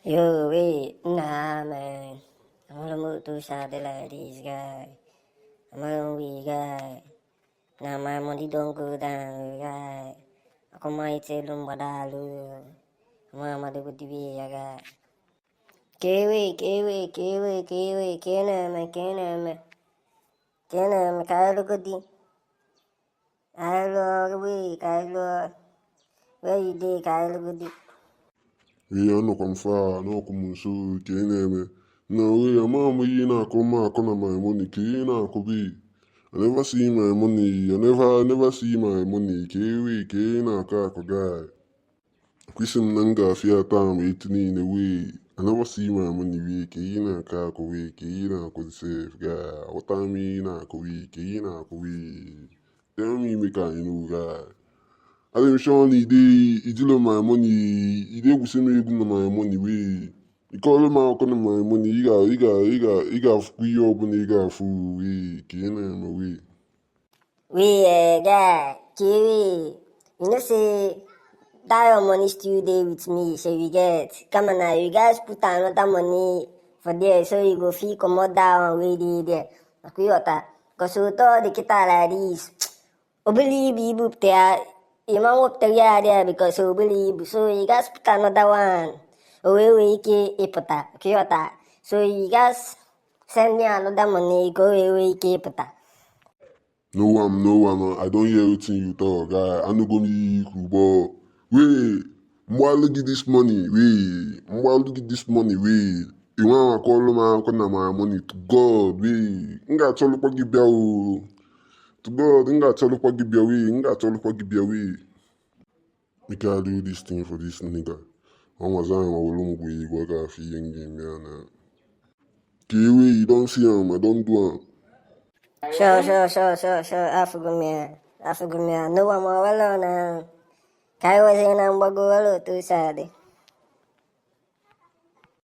Yo, wait, nah, man. I'm gonna move to something like this guy. I'm gonna be guy. Now my money don't go down, guy. Ako maite lumbadalo. Mama de gudi guy. Kiwi, kename. Kailo gudi. Kailo. Where you dey, Kailo gudi? Wee anọkwa m faa n'ọkụ m nso ka ị na-eme na wee ama m ihe na-akụ m akụ na my money ka ị na-akụ be I never see my money I never see my money ka wee ka ị na-akụ akụ guy kwisi m na m ga-afịa taa ma etu niile wee I never see my money wee ka ị na-akụ akụ wee ka ị na-akụ sef guy aghọta m ihe na-akụ wee ka ị na-akụ wee tell me make I know guy I'm sure he did my money. He did with me my money. He call him out on my money. He got free up and he got food. We can't we. Guy, Kiwi. You know, say, that your money still there with me, so you get. Come on now, you guys put another money for there, so you go feel come out down way there. Okay, because we thought the kita like this. Believe you boop there. You man up there because you believe. So you guys put another one. We ipota. Okay, so you guys send me another money, go away ipota. No, I don't hear everything you talk, guy. I no go me but wait. Mwa look at this money, wait. Mwa look at this money, wait. You want to call my money to God, wait. Nga cholo pa gibya o. To God, nga cholo pa gibya wait. Nga cholo pa gibya wait. We can't do this thing for this nigga. I'm a zang I will go you got feeling game, man. Kiwi, you don't see him, I don't do him. Sure. I forgot me. No one more alone. Kaya was in ang bago alo to sad.